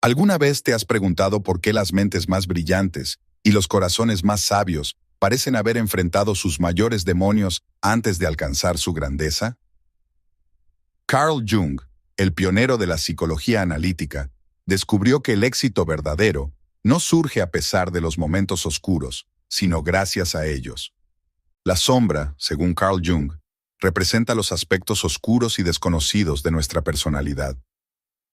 ¿Alguna vez te has preguntado por qué las mentes más brillantes y los corazones más sabios parecen haber enfrentado sus mayores demonios antes de alcanzar su grandeza? Carl Jung, el pionero de la psicología analítica, descubrió que el éxito verdadero no surge a pesar de los momentos oscuros, sino gracias a ellos. La sombra, según Carl Jung, representa los aspectos oscuros y desconocidos de nuestra personalidad.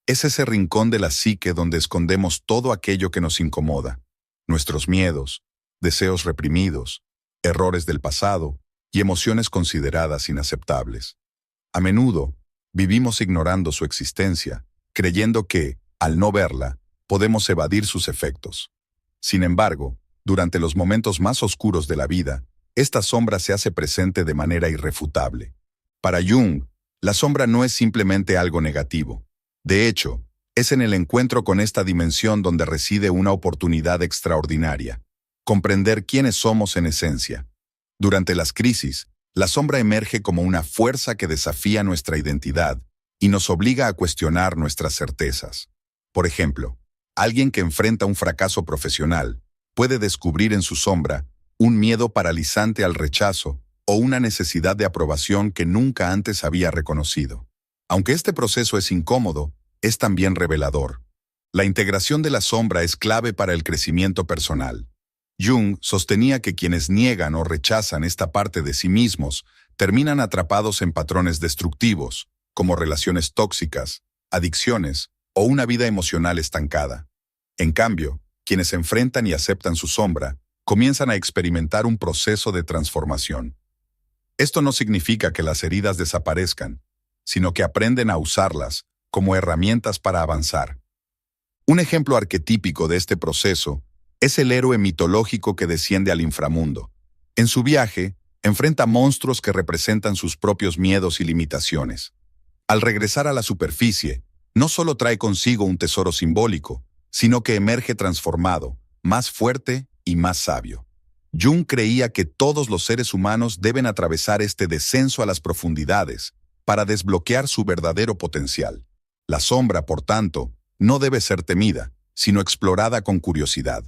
Es ese rincón de la psique donde escondemos todo aquello que nos incomoda, nuestros miedos, deseos reprimidos, errores del pasado y emociones consideradas inaceptables. A menudo, vivimos ignorando su existencia, creyendo que, al no verla, podemos evadir sus efectos. Sin embargo, durante los momentos más oscuros de la vida, esta sombra se hace presente de manera irrefutable. Para Jung, la sombra no es simplemente algo negativo. De hecho, es en el encuentro con esta dimensión donde reside una oportunidad extraordinaria: comprender quiénes somos en esencia. Durante las crisis, la sombra emerge como una fuerza que desafía nuestra identidad y nos obliga a cuestionar nuestras certezas. Por ejemplo, alguien que enfrenta un fracaso profesional puede descubrir en su sombra un miedo paralizante al rechazo o una necesidad de aprobación que nunca antes había reconocido. Aunque este proceso es incómodo, es también revelador. La integración de la sombra es clave para el crecimiento personal. Jung sostenía que quienes niegan o rechazan esta parte de sí mismos terminan atrapados en patrones destructivos, como relaciones tóxicas, adicciones o una vida emocional estancada. En cambio, quienes enfrentan y aceptan su sombra comienzan a experimentar un proceso de transformación. Esto no significa que las heridas desaparezcan, sino que aprenden a usarlas como herramientas para avanzar. Un ejemplo arquetípico de este proceso es el héroe mitológico que desciende al inframundo. En su viaje, enfrenta monstruos que representan sus propios miedos y limitaciones. Al regresar a la superficie, no solo trae consigo un tesoro simbólico, sino que emerge transformado, más fuerte y más sabio. Jung creía que todos los seres humanos deben atravesar este descenso a las profundidades para desbloquear su verdadero potencial. La sombra, por tanto, no debe ser temida, sino explorada con curiosidad.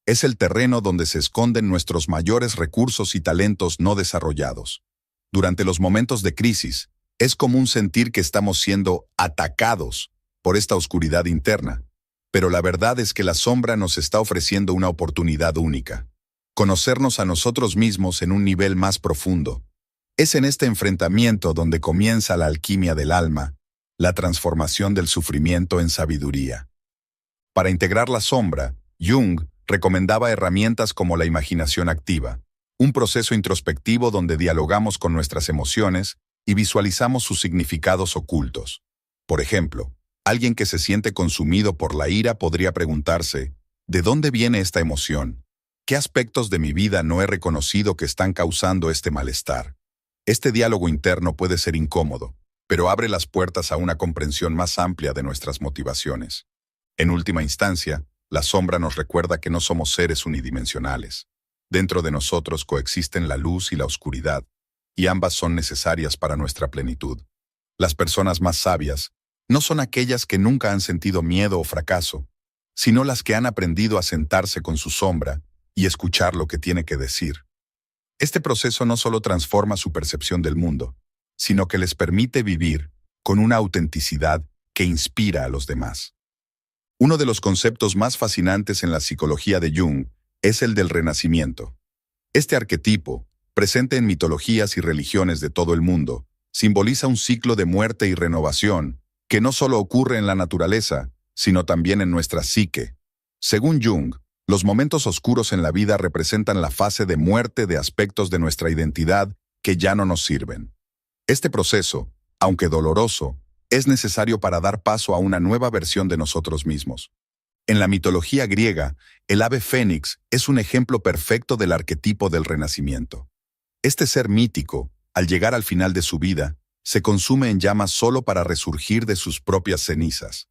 Es el terreno donde se esconden nuestros mayores recursos y talentos no desarrollados. Durante los momentos de crisis, es común sentir que estamos siendo atacados por esta oscuridad interna, pero la verdad es que la sombra nos está ofreciendo una oportunidad única: conocernos a nosotros mismos en un nivel más profundo. Es en este enfrentamiento donde comienza la alquimia del alma, la transformación del sufrimiento en sabiduría. Para integrar la sombra, Jung recomendaba herramientas como la imaginación activa, un proceso introspectivo donde dialogamos con nuestras emociones y visualizamos sus significados ocultos. Por ejemplo, alguien que se siente consumido por la ira podría preguntarse: ¿de dónde viene esta emoción? ¿Qué aspectos de mi vida no he reconocido que están causando este malestar? Este diálogo interno puede ser incómodo, pero abre las puertas a una comprensión más amplia de nuestras motivaciones. En última instancia, la sombra nos recuerda que no somos seres unidimensionales. Dentro de nosotros coexisten la luz y la oscuridad, y ambas son necesarias para nuestra plenitud. Las personas más sabias no son aquellas que nunca han sentido miedo o fracaso, sino las que han aprendido a sentarse con su sombra y escuchar lo que tiene que decir. Este proceso no solo transforma su percepción del mundo, sino que les permite vivir con una autenticidad que inspira a los demás. Uno de los conceptos más fascinantes en la psicología de Jung es el del renacimiento. Este arquetipo, presente en mitologías y religiones de todo el mundo, simboliza un ciclo de muerte y renovación que no solo ocurre en la naturaleza, sino también en nuestra psique. Según Jung, los momentos oscuros en la vida representan la fase de muerte de aspectos de nuestra identidad que ya no nos sirven. Este proceso, aunque doloroso, es necesario para dar paso a una nueva versión de nosotros mismos. En la mitología griega, el ave fénix es un ejemplo perfecto del arquetipo del renacimiento. Este ser mítico, al llegar al final de su vida, se consume en llamas solo para resurgir de sus propias cenizas.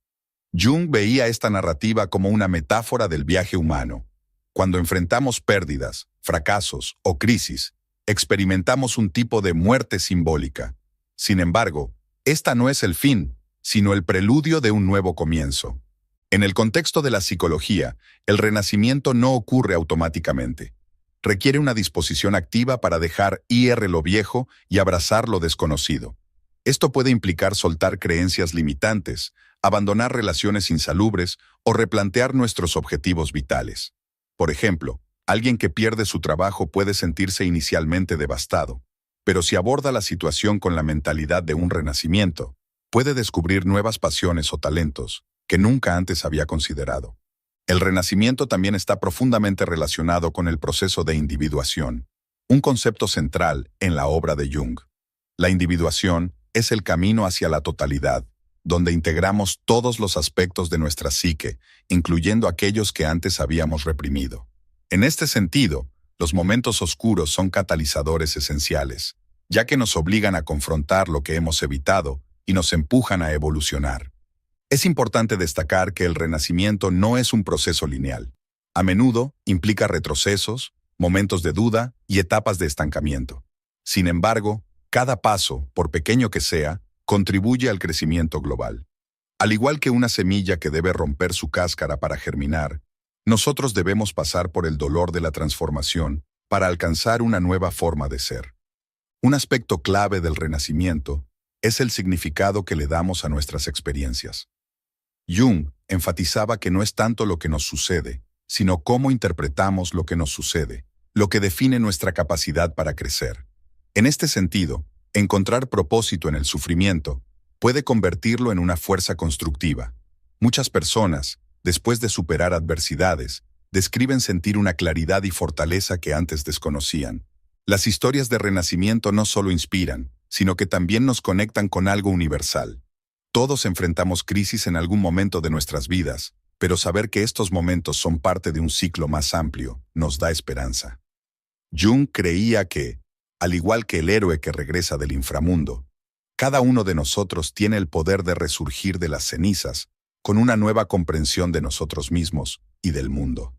Jung veía esta narrativa como una metáfora del viaje humano. Cuando enfrentamos pérdidas, fracasos o crisis, experimentamos un tipo de muerte simbólica. Sin embargo, esta no es el fin, sino el preludio de un nuevo comienzo. En el contexto de la psicología, el renacimiento no ocurre automáticamente. Requiere una disposición activa para dejar ir lo viejo y abrazar lo desconocido. Esto puede implicar soltar creencias limitantes, abandonar relaciones insalubres o replantear nuestros objetivos vitales. Por ejemplo, alguien que pierde su trabajo puede sentirse inicialmente devastado, pero si aborda la situación con la mentalidad de un renacimiento, puede descubrir nuevas pasiones o talentos que nunca antes había considerado. El renacimiento también está profundamente relacionado con el proceso de individuación, un concepto central en la obra de Jung. La individuación es el camino hacia la totalidad, donde integramos todos los aspectos de nuestra psique, incluyendo aquellos que antes habíamos reprimido. En este sentido, los momentos oscuros son catalizadores esenciales, ya que nos obligan a confrontar lo que hemos evitado y nos empujan a evolucionar. Es importante destacar que el renacimiento no es un proceso lineal. A menudo implica retrocesos, momentos de duda y etapas de estancamiento. Sin embargo, cada paso, por pequeño que sea, contribuye al crecimiento global. Al igual que una semilla que debe romper su cáscara para germinar, nosotros debemos pasar por el dolor de la transformación para alcanzar una nueva forma de ser. Un aspecto clave del renacimiento es el significado que le damos a nuestras experiencias. Jung enfatizaba que no es tanto lo que nos sucede, sino cómo interpretamos lo que nos sucede, lo que define nuestra capacidad para crecer. En este sentido, encontrar propósito en el sufrimiento puede convertirlo en una fuerza constructiva. Muchas personas, después de superar adversidades, describen sentir una claridad y fortaleza que antes desconocían. Las historias de renacimiento no solo inspiran, sino que también nos conectan con algo universal. Todos enfrentamos crisis en algún momento de nuestras vidas, pero saber que estos momentos son parte de un ciclo más amplio nos da esperanza. Jung creía que, al igual que el héroe que regresa del inframundo, cada uno de nosotros tiene el poder de resurgir de las cenizas con una nueva comprensión de nosotros mismos y del mundo.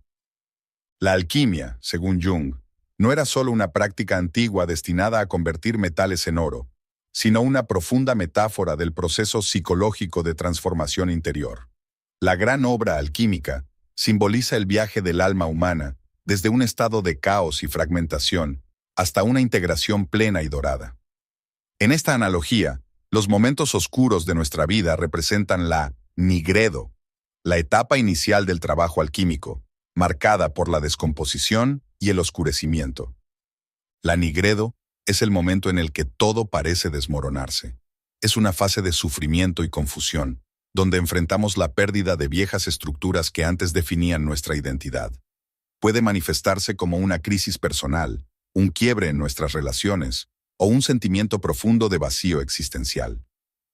La alquimia, según Jung, no era solo una práctica antigua destinada a convertir metales en oro, sino una profunda metáfora del proceso psicológico de transformación interior. La gran obra alquímica simboliza el viaje del alma humana desde un estado de caos y fragmentación hasta una integración plena y dorada. En esta analogía, los momentos oscuros de nuestra vida representan la nigredo, la etapa inicial del trabajo alquímico, marcada por la descomposición y el oscurecimiento. La nigredo es el momento en el que todo parece desmoronarse. Es una fase de sufrimiento y confusión, donde enfrentamos la pérdida de viejas estructuras que antes definían nuestra identidad. Puede manifestarse como una crisis personal, un quiebre en nuestras relaciones o un sentimiento profundo de vacío existencial.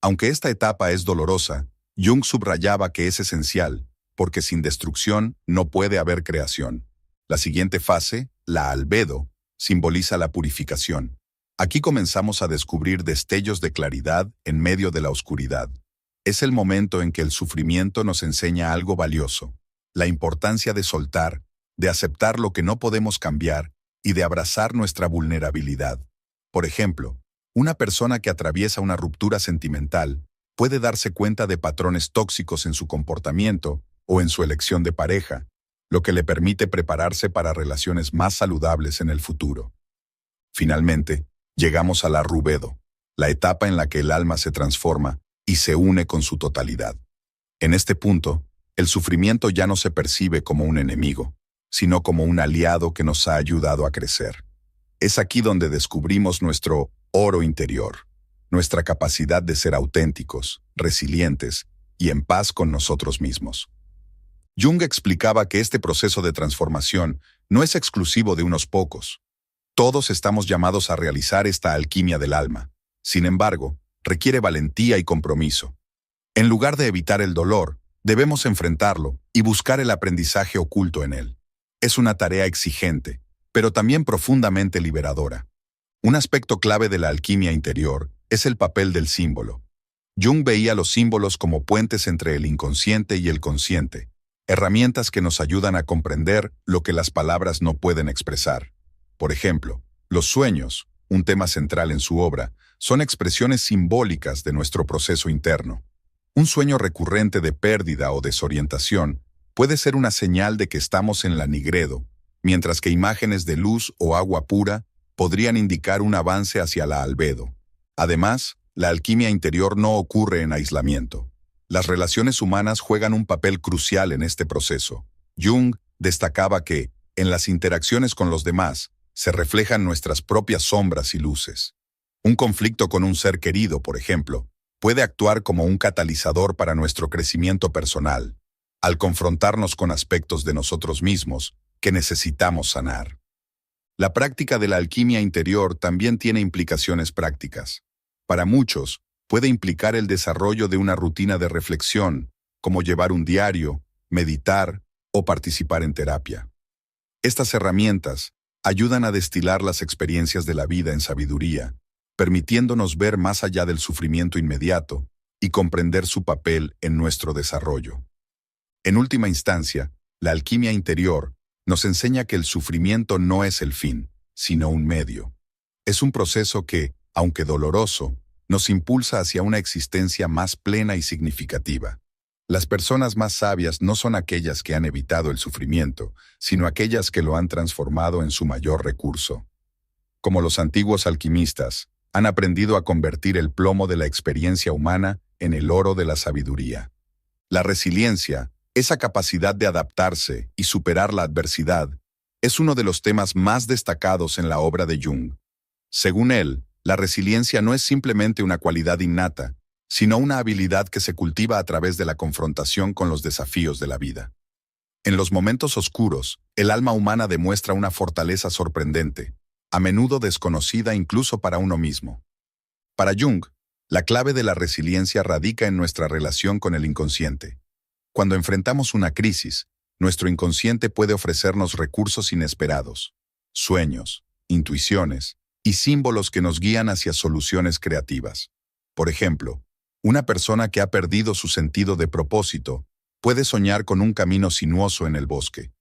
Aunque esta etapa es dolorosa, Jung subrayaba que es esencial, porque sin destrucción no puede haber creación. La siguiente fase, la albedo, simboliza la purificación. Aquí comenzamos a descubrir destellos de claridad en medio de la oscuridad. Es el momento en que el sufrimiento nos enseña algo valioso, la importancia de soltar, de aceptar lo que no podemos cambiar y de abrazar nuestra vulnerabilidad. Por ejemplo, una persona que atraviesa una ruptura sentimental puede darse cuenta de patrones tóxicos en su comportamiento o en su elección de pareja, lo que le permite prepararse para relaciones más saludables en el futuro. Finalmente, llegamos a la rubedo, la etapa en la que el alma se transforma y se une con su totalidad. En este punto, el sufrimiento ya no se percibe como un enemigo, sino como un aliado que nos ha ayudado a crecer. Es aquí donde descubrimos nuestro oro interior, nuestra capacidad de ser auténticos, resilientes y en paz con nosotros mismos. Jung explicaba que este proceso de transformación no es exclusivo de unos pocos. Todos estamos llamados a realizar esta alquimia del alma. Sin embargo, requiere valentía y compromiso. En lugar de evitar el dolor, debemos enfrentarlo y buscar el aprendizaje oculto en él. Es una tarea exigente, pero también profundamente liberadora. Un aspecto clave de la alquimia interior es el papel del símbolo. Jung veía los símbolos como puentes entre el inconsciente y el consciente, herramientas que nos ayudan a comprender lo que las palabras no pueden expresar. Por ejemplo, los sueños, un tema central en su obra, son expresiones simbólicas de nuestro proceso interno. Un sueño recurrente de pérdida o desorientación puede ser una señal de que estamos en la nigredo, mientras que imágenes de luz o agua pura podrían indicar un avance hacia la albedo. Además, la alquimia interior no ocurre en aislamiento. Las relaciones humanas juegan un papel crucial en este proceso. Jung destacaba que, en las interacciones con los demás, se reflejan nuestras propias sombras y luces. Un conflicto con un ser querido, por ejemplo, puede actuar como un catalizador para nuestro crecimiento personal, al confrontarnos con aspectos de nosotros mismos que necesitamos sanar. La práctica de la alquimia interior también tiene implicaciones prácticas. Para muchos, puede implicar el desarrollo de una rutina de reflexión, como llevar un diario, meditar o participar en terapia. Estas herramientas ayudan a destilar las experiencias de la vida en sabiduría, permitiéndonos ver más allá del sufrimiento inmediato y comprender su papel en nuestro desarrollo. En última instancia, la alquimia interior nos enseña que el sufrimiento no es el fin, sino un medio. Es un proceso que, aunque doloroso, nos impulsa hacia una existencia más plena y significativa. Las personas más sabias no son aquellas que han evitado el sufrimiento, sino aquellas que lo han transformado en su mayor recurso. Como los antiguos alquimistas, han aprendido a convertir el plomo de la experiencia humana en el oro de la sabiduría. La resiliencia, esa capacidad de adaptarse y superar la adversidad, es uno de los temas más destacados en la obra de Jung. Según él, la resiliencia no es simplemente una cualidad innata, sino una habilidad que se cultiva a través de la confrontación con los desafíos de la vida. En los momentos oscuros, el alma humana demuestra una fortaleza sorprendente, a menudo desconocida incluso para uno mismo. Para Jung, la clave de la resiliencia radica en nuestra relación con el inconsciente. Cuando enfrentamos una crisis, nuestro inconsciente puede ofrecernos recursos inesperados, sueños, intuiciones y símbolos que nos guían hacia soluciones creativas. Por ejemplo, una persona que ha perdido su sentido de propósito puede soñar con un camino sinuoso en el bosque.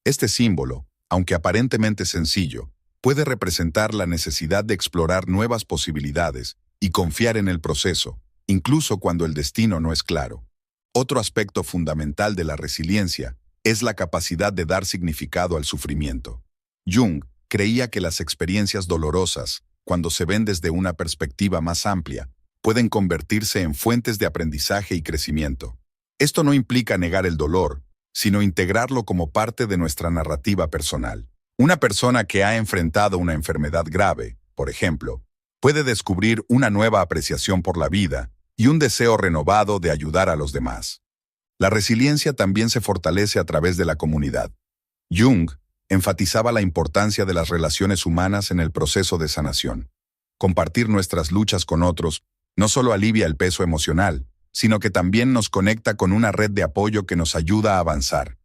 Este símbolo, aunque aparentemente sencillo, puede representar la necesidad de explorar nuevas posibilidades y confiar en el proceso, incluso cuando el destino no es claro. Otro aspecto fundamental de la resiliencia es la capacidad de dar significado al sufrimiento. Jung creía que las experiencias dolorosas, cuando se ven desde una perspectiva más amplia, pueden convertirse en fuentes de aprendizaje y crecimiento. Esto no implica negar el dolor, sino integrarlo como parte de nuestra narrativa personal. Una persona que ha enfrentado una enfermedad grave, por ejemplo, puede descubrir una nueva apreciación por la vida y un deseo renovado de ayudar a los demás. La resiliencia también se fortalece a través de la comunidad. Jung enfatizaba la importancia de las relaciones humanas en el proceso de sanación. Compartir nuestras luchas con otros no solo alivia el peso emocional, sino que también nos conecta con una red de apoyo que nos ayuda a avanzar.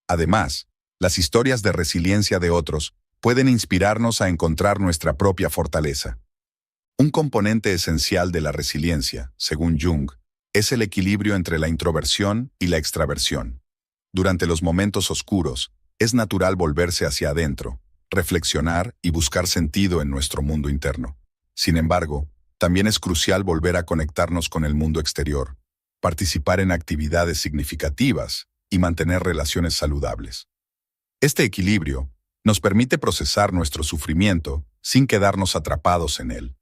Además, las historias de resiliencia de otros pueden inspirarnos a encontrar nuestra propia fortaleza. Un componente esencial de la resiliencia, según Jung, es el equilibrio entre la introversión y la extraversión. Durante los momentos oscuros, es natural volverse hacia adentro, reflexionar y buscar sentido en nuestro mundo interno. Sin embargo, también es crucial volver a conectarnos con el mundo exterior, participar en actividades significativas y mantener relaciones saludables. Este equilibrio nos permite procesar nuestro sufrimiento sin quedarnos atrapados en él.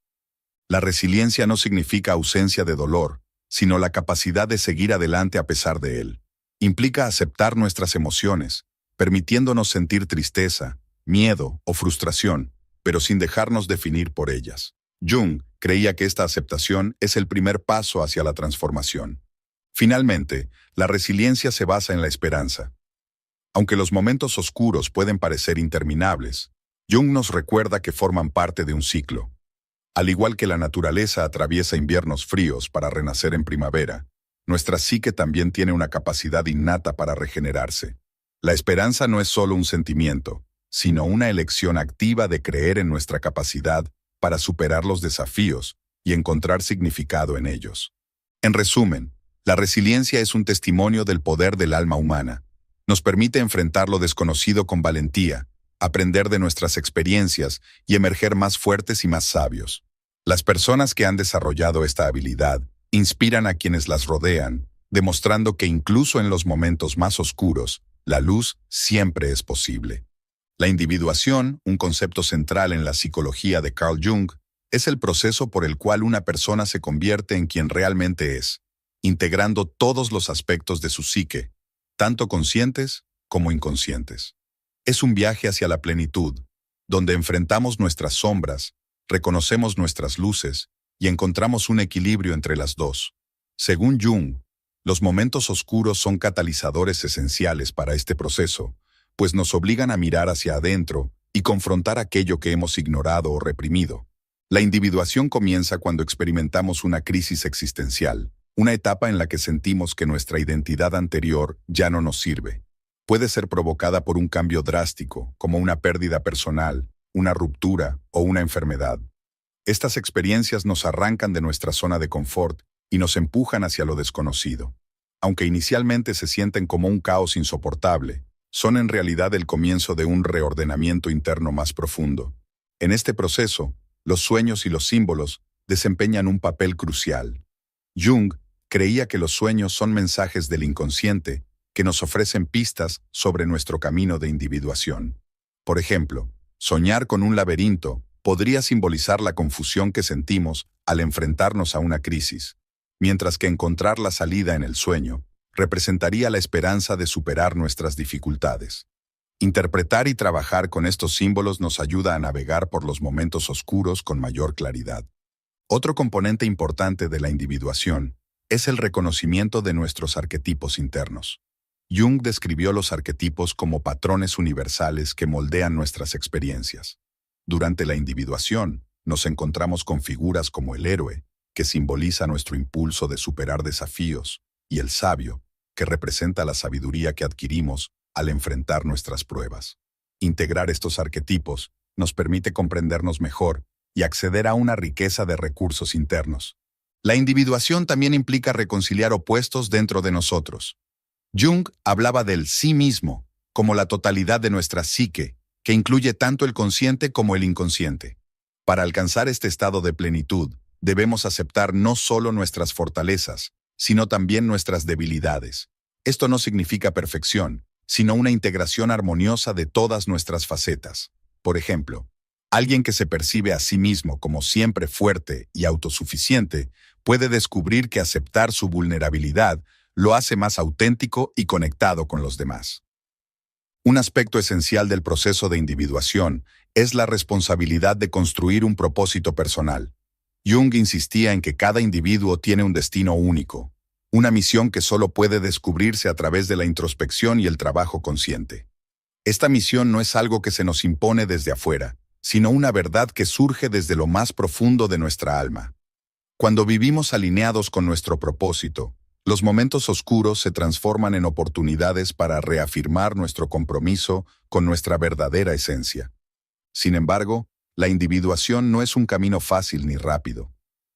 La resiliencia no significa ausencia de dolor, sino la capacidad de seguir adelante a pesar de él. Implica aceptar nuestras emociones, permitiéndonos sentir tristeza, miedo o frustración, pero sin dejarnos definir por ellas. Jung creía que esta aceptación es el primer paso hacia la transformación. Finalmente, la resiliencia se basa en la esperanza. Aunque los momentos oscuros pueden parecer interminables, Jung nos recuerda que forman parte de un ciclo. Al igual que la naturaleza atraviesa inviernos fríos para renacer en primavera, nuestra psique también tiene una capacidad innata para regenerarse. La esperanza no es solo un sentimiento, sino una elección activa de creer en nuestra capacidad para superar los desafíos y encontrar significado en ellos. En resumen, la resiliencia es un testimonio del poder del alma humana. Nos permite enfrentar lo desconocido con valentía, aprender de nuestras experiencias y emerger más fuertes y más sabios. Las personas que han desarrollado esta habilidad Inspiran a quienes las rodean, demostrando que incluso en los momentos más oscuros, la luz siempre es posible. La individuación, un concepto central en la psicología de Carl Jung, es el proceso por el cual una persona se convierte en quien realmente es, integrando todos los aspectos de su psique, tanto conscientes como inconscientes. Es un viaje hacia la plenitud, donde enfrentamos nuestras sombras, reconocemos nuestras luces y encontramos un equilibrio entre las dos. Según Jung, los momentos oscuros son catalizadores esenciales para este proceso, pues nos obligan a mirar hacia adentro y confrontar aquello que hemos ignorado o reprimido. La individuación comienza cuando experimentamos una crisis existencial, una etapa en la que sentimos que nuestra identidad anterior ya no nos sirve. Puede ser provocada por un cambio drástico, como una pérdida personal, una ruptura o una enfermedad. Estas experiencias nos arrancan de nuestra zona de confort y nos empujan hacia lo desconocido. Aunque inicialmente se sienten como un caos insoportable, son en realidad el comienzo de un reordenamiento interno más profundo. En este proceso, los sueños y los símbolos desempeñan un papel crucial. Jung creía que los sueños son mensajes del inconsciente que nos ofrecen pistas sobre nuestro camino de individuación. Por ejemplo, soñar con un laberinto podría simbolizar la confusión que sentimos al enfrentarnos a una crisis, mientras que encontrar la salida en el sueño representaría la esperanza de superar nuestras dificultades. Interpretar y trabajar con estos símbolos nos ayuda a navegar por los momentos oscuros con mayor claridad. Otro componente importante de la individuación es el reconocimiento de nuestros arquetipos internos. Jung describió los arquetipos como patrones universales que moldean nuestras experiencias. Durante la individuación, nos encontramos con figuras como el héroe, que simboliza nuestro impulso de superar desafíos, y el sabio, que representa la sabiduría que adquirimos al enfrentar nuestras pruebas. Integrar estos arquetipos nos permite comprendernos mejor y acceder a una riqueza de recursos internos. La individuación también implica reconciliar opuestos dentro de nosotros. Jung hablaba del sí mismo como la totalidad de nuestra psique, que incluye tanto el consciente como el inconsciente. Para alcanzar este estado de plenitud, debemos aceptar no solo nuestras fortalezas, sino también nuestras debilidades. Esto no significa perfección, sino una integración armoniosa de todas nuestras facetas. Por ejemplo, alguien que se percibe a sí mismo como siempre fuerte y autosuficiente puede descubrir que aceptar su vulnerabilidad lo hace más auténtico y conectado con los demás. Un aspecto esencial del proceso de individuación es la responsabilidad de construir un propósito personal. Jung insistía en que cada individuo tiene un destino único, una misión que solo puede descubrirse a través de la introspección y el trabajo consciente. Esta misión no es algo que se nos impone desde afuera, sino una verdad que surge desde lo más profundo de nuestra alma. Cuando vivimos alineados con nuestro propósito, los momentos oscuros se transforman en oportunidades para reafirmar nuestro compromiso con nuestra verdadera esencia. Sin embargo, la individuación no es un camino fácil ni rápido.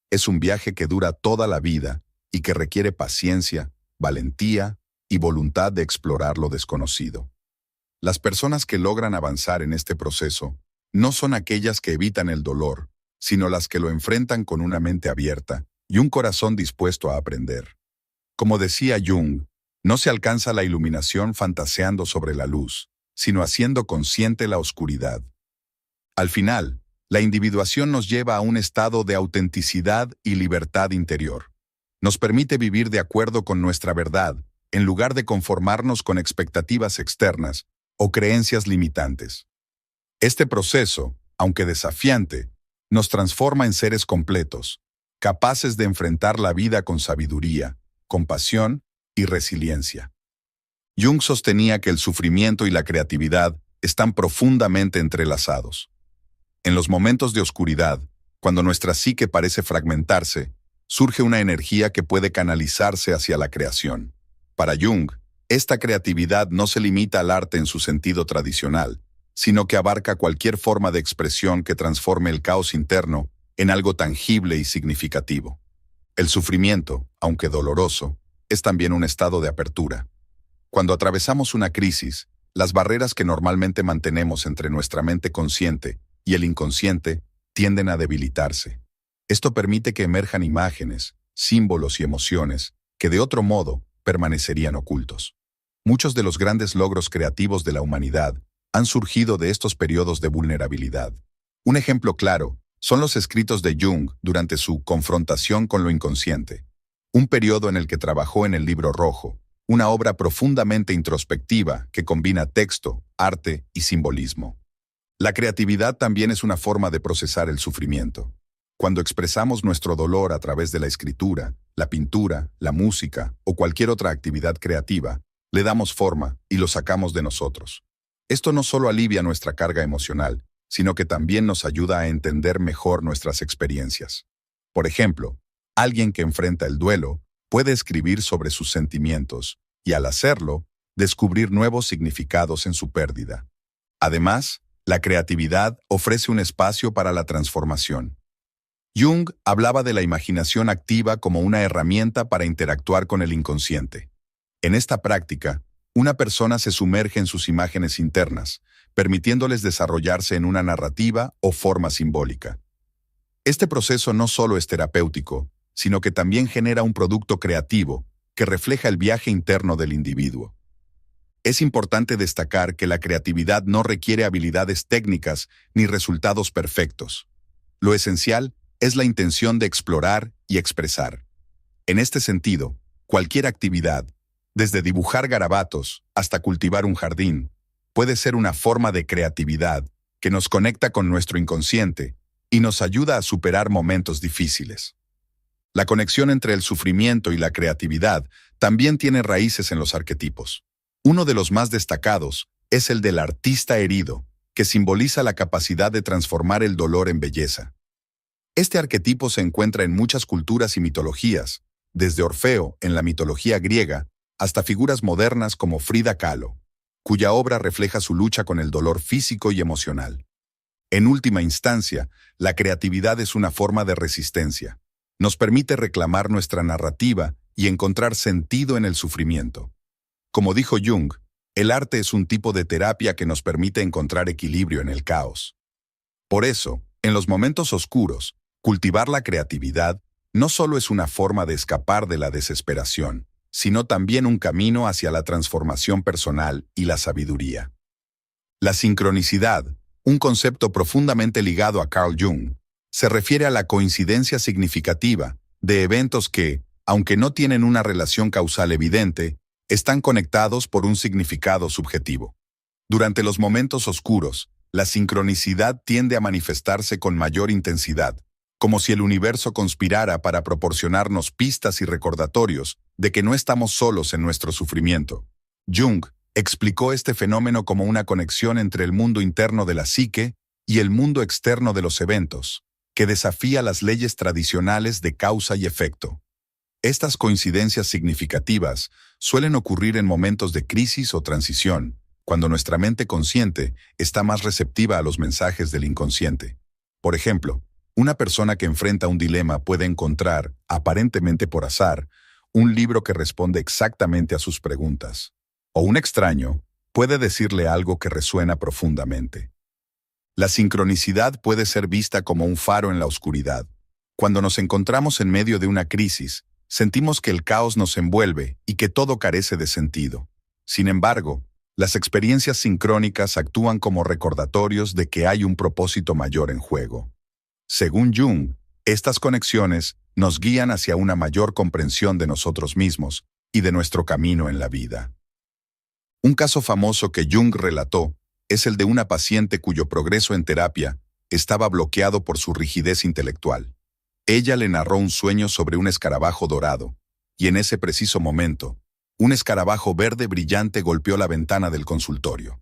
Es un viaje que dura toda la vida y que requiere paciencia, valentía y voluntad de explorar lo desconocido. Las personas que logran avanzar en este proceso no son aquellas que evitan el dolor, sino las que lo enfrentan con una mente abierta y un corazón dispuesto a aprender. Como decía Jung, no se alcanza la iluminación fantaseando sobre la luz, sino haciendo consciente la oscuridad. Al final, la individuación nos lleva a un estado de autenticidad y libertad interior. Nos permite vivir de acuerdo con nuestra verdad, en lugar de conformarnos con expectativas externas o creencias limitantes. Este proceso, aunque desafiante, nos transforma en seres completos, capaces de enfrentar la vida con sabiduría, compasión y resiliencia. Jung sostenía que el sufrimiento y la creatividad están profundamente entrelazados. En los momentos de oscuridad, cuando nuestra psique parece fragmentarse, surge una energía que puede canalizarse hacia la creación. Para Jung, esta creatividad no se limita al arte en su sentido tradicional, sino que abarca cualquier forma de expresión que transforme el caos interno en algo tangible y significativo. El sufrimiento, aunque doloroso, es también un estado de apertura. Cuando atravesamos una crisis, las barreras que normalmente mantenemos entre nuestra mente consciente y el inconsciente tienden a debilitarse. Esto permite que emerjan imágenes, símbolos y emociones que de otro modo permanecerían ocultos. Muchos de los grandes logros creativos de la humanidad han surgido de estos periodos de vulnerabilidad. Un ejemplo claro son los escritos de Jung durante su confrontación con lo inconsciente, un periodo en el que trabajó en el Libro Rojo, una obra profundamente introspectiva que combina texto, arte y simbolismo. La creatividad también es una forma de procesar el sufrimiento. Cuando expresamos nuestro dolor a través de la escritura, la pintura, la música o cualquier otra actividad creativa, le damos forma y lo sacamos de nosotros. Esto no solo alivia nuestra carga emocional, sino que también nos ayuda a entender mejor nuestras experiencias. Por ejemplo, alguien que enfrenta el duelo puede escribir sobre sus sentimientos y, al hacerlo, descubrir nuevos significados en su pérdida. Además, la creatividad ofrece un espacio para la transformación. Jung hablaba de la imaginación activa como una herramienta para interactuar con el inconsciente. En esta práctica, una persona se sumerge en sus imágenes internas, permitiéndoles desarrollarse en una narrativa o forma simbólica. Este proceso no solo es terapéutico, sino que también genera un producto creativo que refleja el viaje interno del individuo. Es importante destacar que la creatividad no requiere habilidades técnicas ni resultados perfectos. Lo esencial es la intención de explorar y expresar. En este sentido, cualquier actividad, desde dibujar garabatos hasta cultivar un jardín, puede ser una forma de creatividad que nos conecta con nuestro inconsciente y nos ayuda a superar momentos difíciles. La conexión entre el sufrimiento y la creatividad también tiene raíces en los arquetipos. Uno de los más destacados es el del artista herido, que simboliza la capacidad de transformar el dolor en belleza. Este arquetipo se encuentra en muchas culturas y mitologías, desde Orfeo en la mitología griega hasta figuras modernas como Frida Kahlo, cuya obra refleja su lucha con el dolor físico y emocional. En última instancia, la creatividad es una forma de resistencia. Nos permite reclamar nuestra narrativa y encontrar sentido en el sufrimiento. Como dijo Jung, el arte es un tipo de terapia que nos permite encontrar equilibrio en el caos. Por eso, en los momentos oscuros, cultivar la creatividad no solo es una forma de escapar de la desesperación, sino también un camino hacia la transformación personal y la sabiduría. La sincronicidad, un concepto profundamente ligado a Carl Jung, se refiere a la coincidencia significativa de eventos que, aunque no tienen una relación causal evidente, están conectados por un significado subjetivo. Durante los momentos oscuros, la sincronicidad tiende a manifestarse con mayor intensidad, como si el universo conspirara para proporcionarnos pistas y recordatorios de que no estamos solos en nuestro sufrimiento. Jung explicó este fenómeno como una conexión entre el mundo interno de la psique y el mundo externo de los eventos, que desafía las leyes tradicionales de causa y efecto. Estas coincidencias significativas suelen ocurrir en momentos de crisis o transición, cuando nuestra mente consciente está más receptiva a los mensajes del inconsciente. Por ejemplo, una persona que enfrenta un dilema puede encontrar, aparentemente por azar, un libro que responde exactamente a sus preguntas. O un extraño puede decirle algo que resuena profundamente. La sincronicidad puede ser vista como un faro en la oscuridad. Cuando nos encontramos en medio de una crisis, sentimos que el caos nos envuelve y que todo carece de sentido. Sin embargo, las experiencias sincrónicas actúan como recordatorios de que hay un propósito mayor en juego. Según Jung, estas conexiones nos guían hacia una mayor comprensión de nosotros mismos y de nuestro camino en la vida. Un caso famoso que Jung relató es el de una paciente cuyo progreso en terapia estaba bloqueado por su rigidez intelectual. Ella le narró un sueño sobre un escarabajo dorado, y en ese preciso momento, un escarabajo verde brillante golpeó la ventana del consultorio.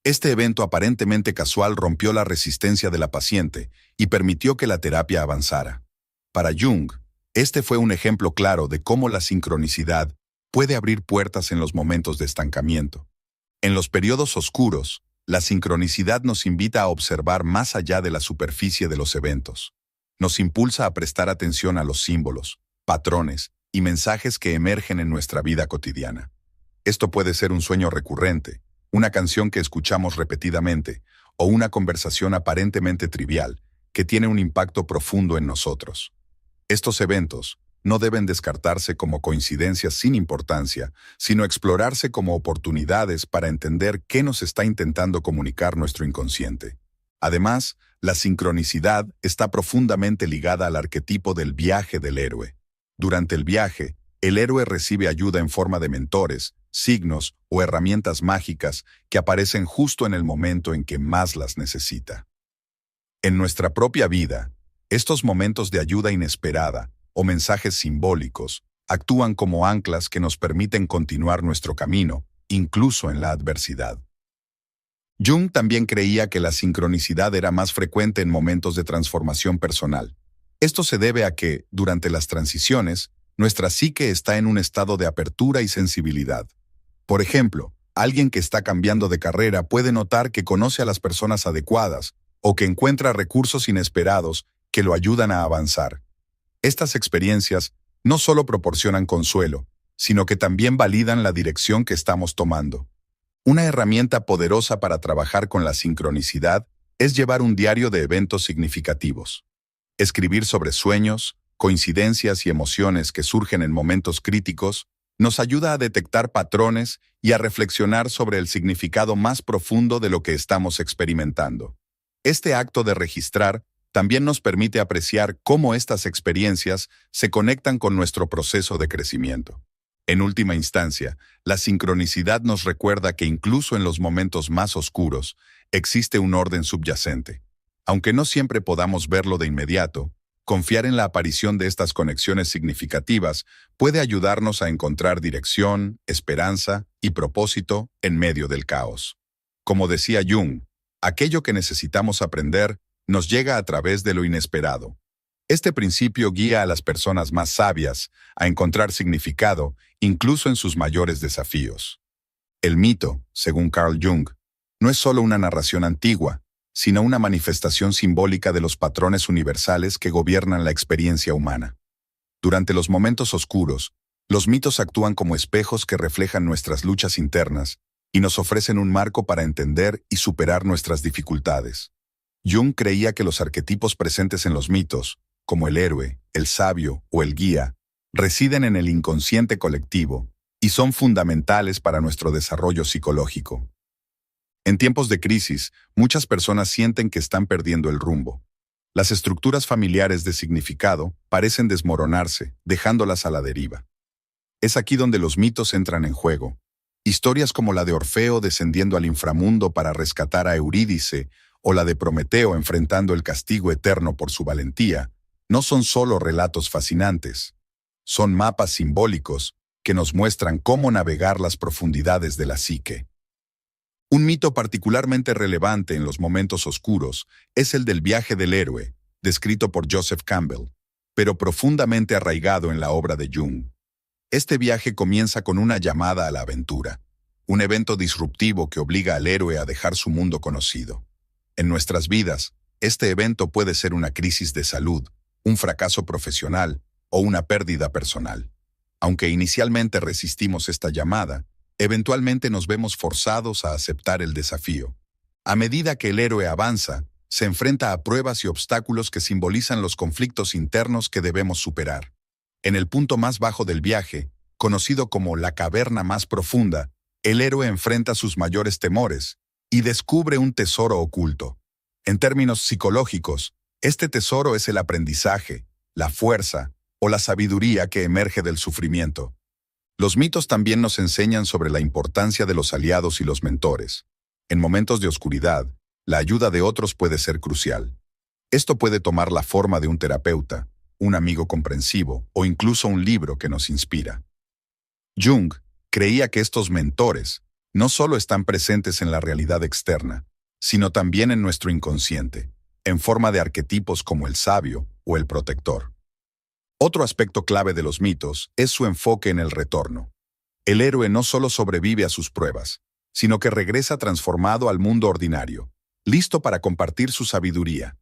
Este evento aparentemente casual rompió la resistencia de la paciente y permitió que la terapia avanzara. Para Jung, este fue un ejemplo claro de cómo la sincronicidad puede abrir puertas en los momentos de estancamiento. En los periodos oscuros, la sincronicidad nos invita a observar más allá de la superficie de los eventos. Nos impulsa a prestar atención a los símbolos, patrones y mensajes que emergen en nuestra vida cotidiana. Esto puede ser un sueño recurrente, una canción que escuchamos repetidamente, o una conversación aparentemente trivial que tiene un impacto profundo en nosotros. Estos eventos, no deben descartarse como coincidencias sin importancia, sino explorarse como oportunidades para entender qué nos está intentando comunicar nuestro inconsciente. Además, la sincronicidad está profundamente ligada al arquetipo del viaje del héroe. Durante el viaje, el héroe recibe ayuda en forma de mentores, signos o herramientas mágicas que aparecen justo en el momento en que más las necesita. En nuestra propia vida, estos momentos de ayuda inesperada o mensajes simbólicos actúan como anclas que nos permiten continuar nuestro camino, incluso en la adversidad. Jung también creía que la sincronicidad era más frecuente en momentos de transformación personal. Esto se debe a que, durante las transiciones, nuestra psique está en un estado de apertura y sensibilidad. Por ejemplo, alguien que está cambiando de carrera puede notar que conoce a las personas adecuadas o que encuentra recursos inesperados que lo ayudan a avanzar. Estas experiencias no solo proporcionan consuelo, sino que también validan la dirección que estamos tomando. Una herramienta poderosa para trabajar con la sincronicidad es llevar un diario de eventos significativos. Escribir sobre sueños, coincidencias y emociones que surgen en momentos críticos nos ayuda a detectar patrones y a reflexionar sobre el significado más profundo de lo que estamos experimentando. Este acto de registrar también nos permite apreciar cómo estas experiencias se conectan con nuestro proceso de crecimiento. En última instancia, la sincronicidad nos recuerda que incluso en los momentos más oscuros, existe un orden subyacente. Aunque no siempre podamos verlo de inmediato, confiar en la aparición de estas conexiones significativas puede ayudarnos a encontrar dirección, esperanza y propósito en medio del caos. Como decía Jung, aquello que necesitamos aprender nos llega a través de lo inesperado. Este principio guía a las personas más sabias a encontrar significado incluso en sus mayores desafíos. El mito, según Carl Jung, no es solo una narración antigua, sino una manifestación simbólica de los patrones universales que gobiernan la experiencia humana. Durante los momentos oscuros, los mitos actúan como espejos que reflejan nuestras luchas internas y nos ofrecen un marco para entender y superar nuestras dificultades. Jung creía que los arquetipos presentes en los mitos, como el héroe, el sabio o el guía, residen en el inconsciente colectivo y son fundamentales para nuestro desarrollo psicológico. En tiempos de crisis, muchas personas sienten que están perdiendo el rumbo. Las estructuras familiares de significado parecen desmoronarse, dejándolas a la deriva. Es aquí donde los mitos entran en juego. Historias como la de Orfeo descendiendo al inframundo para rescatar a Eurídice o la de Prometeo enfrentando el castigo eterno por su valentía, no son solo relatos fascinantes. Son mapas simbólicos que nos muestran cómo navegar las profundidades de la psique. Un mito particularmente relevante en los momentos oscuros es el del viaje del héroe, descrito por Joseph Campbell, pero profundamente arraigado en la obra de Jung. Este viaje comienza con una llamada a la aventura, un evento disruptivo que obliga al héroe a dejar su mundo conocido. En nuestras vidas, este evento puede ser una crisis de salud, un fracaso profesional o una pérdida personal. Aunque inicialmente resistimos esta llamada, eventualmente nos vemos forzados a aceptar el desafío. A medida que el héroe avanza, se enfrenta a pruebas y obstáculos que simbolizan los conflictos internos que debemos superar. En el punto más bajo del viaje, conocido como la caverna más profunda, el héroe enfrenta sus mayores temores y descubre un tesoro oculto. En términos psicológicos, este tesoro es el aprendizaje, la fuerza o la sabiduría que emerge del sufrimiento. Los mitos también nos enseñan sobre la importancia de los aliados y los mentores. En momentos de oscuridad, la ayuda de otros puede ser crucial. Esto puede tomar la forma de un terapeuta, un amigo comprensivo o incluso un libro que nos inspira. Jung creía que estos mentores no solo están presentes en la realidad externa, sino también en nuestro inconsciente, en forma de arquetipos como el sabio o el protector. Otro aspecto clave de los mitos es su enfoque en el retorno. El héroe no solo sobrevive a sus pruebas, sino que regresa transformado al mundo ordinario, listo para compartir su sabiduría.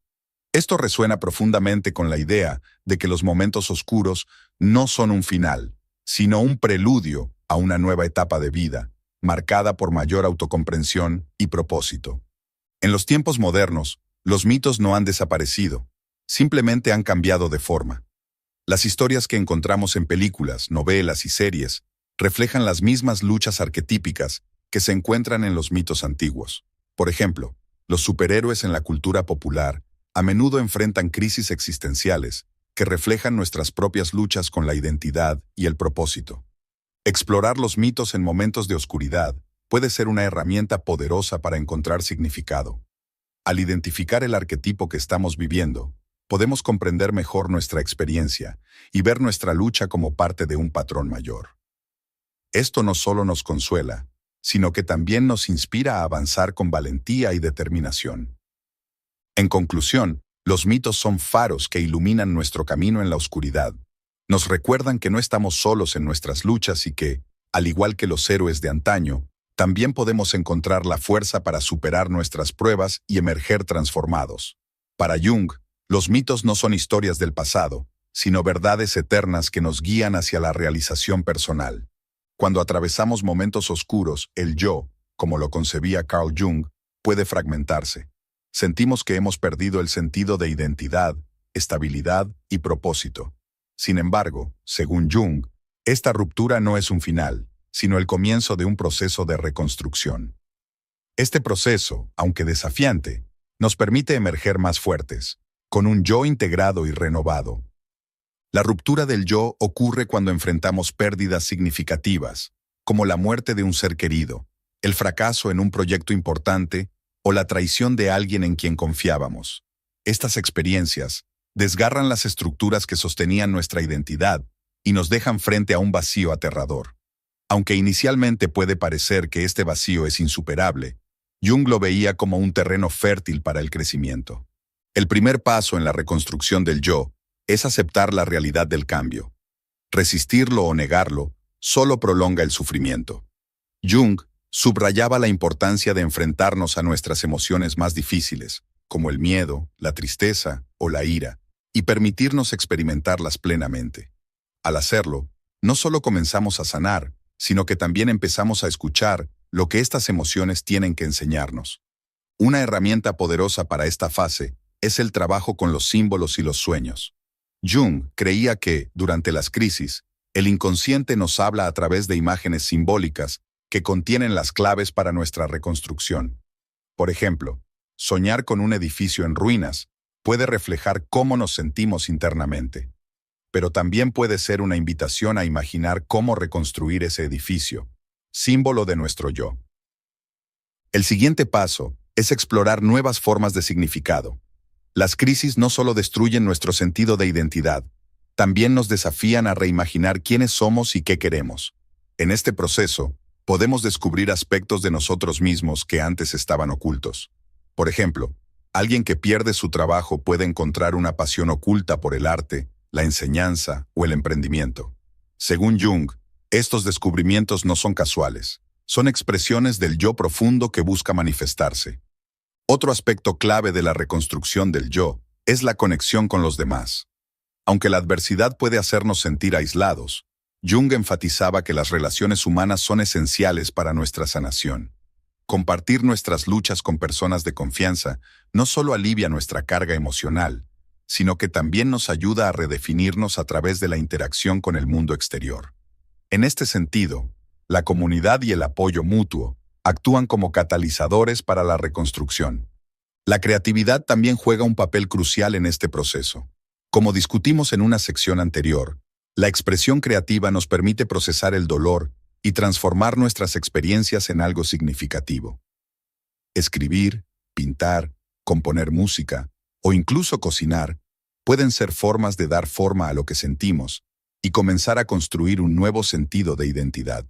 Esto resuena profundamente con la idea de que los momentos oscuros no son un final, sino un preludio a una nueva etapa de vida, marcada por mayor autocomprensión y propósito. En los tiempos modernos, los mitos no han desaparecido, simplemente han cambiado de forma. Las historias que encontramos en películas, novelas y series reflejan las mismas luchas arquetípicas que se encuentran en los mitos antiguos. Por ejemplo, los superhéroes en la cultura popular a menudo enfrentan crisis existenciales que reflejan nuestras propias luchas con la identidad y el propósito. Explorar los mitos en momentos de oscuridad puede ser una herramienta poderosa para encontrar significado. Al identificar el arquetipo que estamos viviendo, podemos comprender mejor nuestra experiencia y ver nuestra lucha como parte de un patrón mayor. Esto no solo nos consuela, sino que también nos inspira a avanzar con valentía y determinación. En conclusión, los mitos son faros que iluminan nuestro camino en la oscuridad. Nos recuerdan que no estamos solos en nuestras luchas y que, al igual que los héroes de antaño, también podemos encontrar la fuerza para superar nuestras pruebas y emerger transformados. Para Jung, los mitos no son historias del pasado, sino verdades eternas que nos guían hacia la realización personal. Cuando atravesamos momentos oscuros, el yo, como lo concebía Carl Jung, puede fragmentarse. Sentimos que hemos perdido el sentido de identidad, estabilidad y propósito. Sin embargo, según Jung, esta ruptura no es un final, sino el comienzo de un proceso de reconstrucción. Este proceso, aunque desafiante, nos permite emerger más fuertes, con un yo integrado y renovado. La ruptura del yo ocurre cuando enfrentamos pérdidas significativas, como la muerte de un ser querido, el fracaso en un proyecto importante o la traición de alguien en quien confiábamos. Estas experiencias desgarran las estructuras que sostenían nuestra identidad y nos dejan frente a un vacío aterrador. Aunque inicialmente puede parecer que este vacío es insuperable, Jung lo veía como un terreno fértil para el crecimiento. El primer paso en la reconstrucción del yo es aceptar la realidad del cambio. Resistirlo o negarlo solo prolonga el sufrimiento. Jung subrayaba la importancia de enfrentarnos a nuestras emociones más difíciles, como el miedo, la tristeza o la ira, y permitirnos experimentarlas plenamente. Al hacerlo, no solo comenzamos a sanar, sino que también empezamos a escuchar lo que estas emociones tienen que enseñarnos. Una herramienta poderosa para esta fase es el trabajo con los símbolos y los sueños. Jung creía que, durante las crisis, el inconsciente nos habla a través de imágenes simbólicas que contienen las claves para nuestra reconstrucción. Por ejemplo, soñar con un edificio en ruinas puede reflejar cómo nos sentimos internamente, pero también puede ser una invitación a imaginar cómo reconstruir ese edificio, símbolo de nuestro yo. El siguiente paso es explorar nuevas formas de significado. Las crisis no solo destruyen nuestro sentido de identidad, también nos desafían a reimaginar quiénes somos y qué queremos. En este proceso, podemos descubrir aspectos de nosotros mismos que antes estaban ocultos. Por ejemplo, alguien que pierde su trabajo puede encontrar una pasión oculta por el arte, la enseñanza o el emprendimiento. Según Jung, estos descubrimientos no son casuales, son expresiones del yo profundo que busca manifestarse. Otro aspecto clave de la reconstrucción del yo es la conexión con los demás. Aunque la adversidad puede hacernos sentir aislados, Jung enfatizaba que las relaciones humanas son esenciales para nuestra sanación. Compartir nuestras luchas con personas de confianza no solo alivia nuestra carga emocional, sino que también nos ayuda a redefinirnos a través de la interacción con el mundo exterior. En este sentido, la comunidad y el apoyo mutuo actúan como catalizadores para la reconstrucción. La creatividad también juega un papel crucial en este proceso. Como discutimos en una sección anterior, la expresión creativa nos permite procesar el dolor y transformar nuestras experiencias en algo significativo. Escribir, pintar, componer música o incluso cocinar pueden ser formas de dar forma a lo que sentimos y comenzar a construir un nuevo sentido de identidad.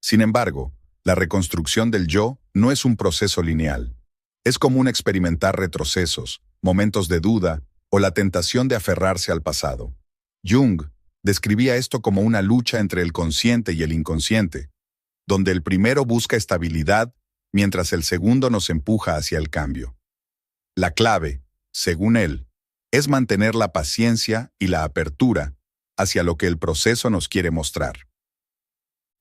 Sin embargo, la reconstrucción del yo no es un proceso lineal. Es común experimentar retrocesos, momentos de duda o la tentación de aferrarse al pasado. Jung describía esto como una lucha entre el consciente y el inconsciente, donde el primero busca estabilidad mientras el segundo nos empuja hacia el cambio. La clave, según él, es mantener la paciencia y la apertura hacia lo que el proceso nos quiere mostrar.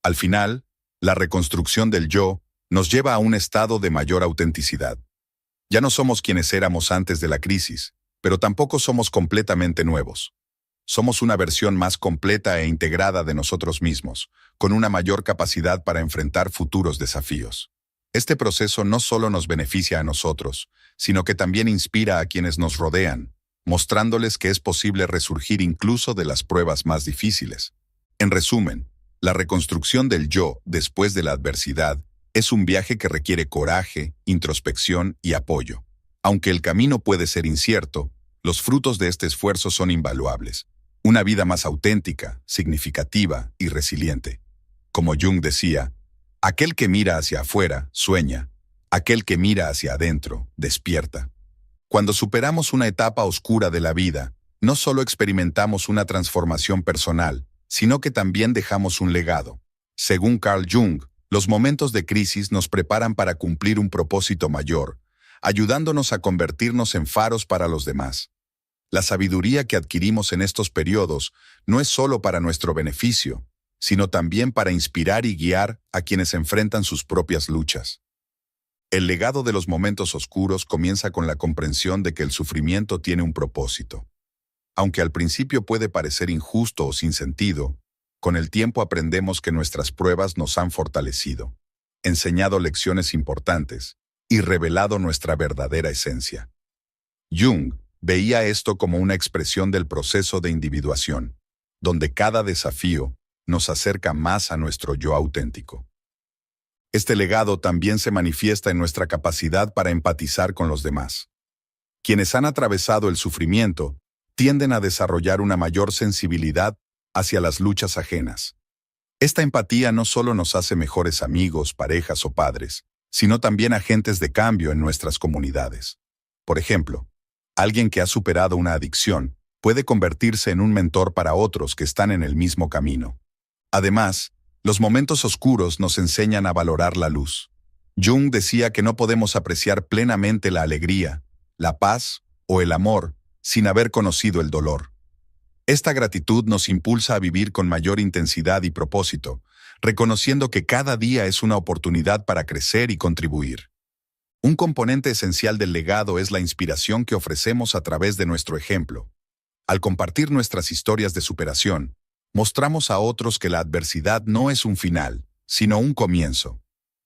Al final, la reconstrucción del yo nos lleva a un estado de mayor autenticidad. Ya no somos quienes éramos antes de la crisis, pero tampoco somos completamente nuevos. somos una versión más completa e integrada de nosotros mismos, con una mayor capacidad para enfrentar futuros desafíos. Este proceso no solo nos beneficia a nosotros, sino que también inspira a quienes nos rodean, mostrándoles que es posible resurgir incluso de las pruebas más difíciles. En resumen, la reconstrucción del yo después de la adversidad es un viaje que requiere coraje, introspección y apoyo. Aunque el camino puede ser incierto, los frutos de este esfuerzo son invaluables. Una vida más auténtica, significativa y resiliente. Como Jung decía, aquel que mira hacia afuera, sueña. Aquel que mira hacia adentro, despierta. Cuando superamos una etapa oscura de la vida, no solo experimentamos una transformación personal, sino que también dejamos un legado. Según Carl Jung, los momentos de crisis nos preparan para cumplir un propósito mayor, ayudándonos a convertirnos en faros para los demás. La sabiduría que adquirimos en estos periodos no es solo para nuestro beneficio, sino también para inspirar y guiar a quienes enfrentan sus propias luchas. El legado de los momentos oscuros comienza con la comprensión de que el sufrimiento tiene un propósito. Aunque al principio puede parecer injusto o sin sentido, con el tiempo aprendemos que nuestras pruebas nos han fortalecido, enseñado lecciones importantes y revelado nuestra verdadera esencia. Jung veía esto como una expresión del proceso de individuación, donde cada desafío nos acerca más a nuestro yo auténtico. Este legado también se manifiesta en nuestra capacidad para empatizar con los demás. Quienes han atravesado el sufrimiento tienden a desarrollar una mayor sensibilidad hacia las luchas ajenas. Esta empatía no solo nos hace mejores amigos, parejas o padres, sino también agentes de cambio en nuestras comunidades. Por ejemplo, alguien que ha superado una adicción puede convertirse en un mentor para otros que están en el mismo camino. Además, los momentos oscuros nos enseñan a valorar la luz. Jung decía que no podemos apreciar plenamente la alegría, la paz o el amor sin haber conocido el dolor. Esta gratitud nos impulsa a vivir con mayor intensidad y propósito, reconociendo que cada día es una oportunidad para crecer y contribuir. Un componente esencial del legado es la inspiración que ofrecemos a través de nuestro ejemplo. Al compartir nuestras historias de superación, mostramos a otros que la adversidad no es un final, sino un comienzo.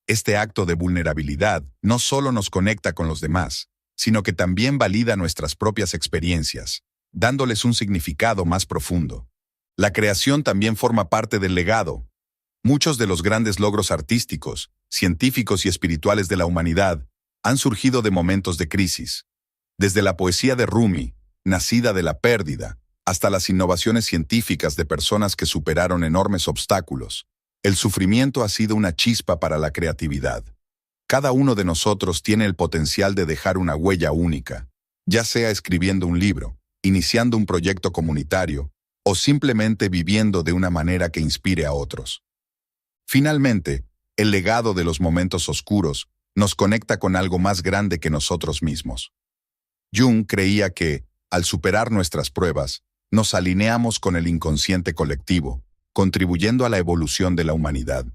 Este acto de vulnerabilidad no solo nos conecta con los demás, sino que también valida nuestras propias experiencias, dándoles un significado más profundo. La creación también forma parte del legado. Muchos de los grandes logros artísticos, científicos y espirituales de la humanidad han surgido de momentos de crisis. Desde la poesía de Rumi, nacida de la pérdida, hasta las innovaciones científicas de personas que superaron enormes obstáculos, el sufrimiento ha sido una chispa para la creatividad. Cada uno de nosotros tiene el potencial de dejar una huella única, ya sea escribiendo un libro, iniciando un proyecto comunitario o simplemente viviendo de una manera que inspire a otros. Finalmente, el legado de los momentos oscuros nos conecta con algo más grande que nosotros mismos. Jung creía que, al superar nuestras pruebas, nos alineamos con el inconsciente colectivo, contribuyendo a la evolución de la humanidad.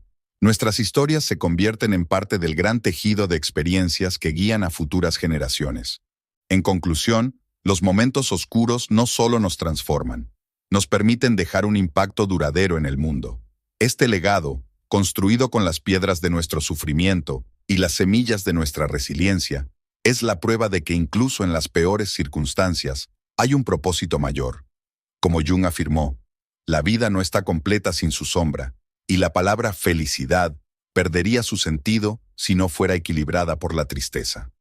Nuestras historias se convierten en parte del gran tejido de experiencias que guían a futuras generaciones. En conclusión, los momentos oscuros no solo nos transforman, nos permiten dejar un impacto duradero en el mundo. Este legado, construido con las piedras de nuestro sufrimiento y las semillas de nuestra resiliencia, es la prueba de que incluso en las peores circunstancias hay un propósito mayor. Como Jung afirmó, la vida no está completa sin su sombra, y la palabra felicidad perdería su sentido si no fuera equilibrada por la tristeza.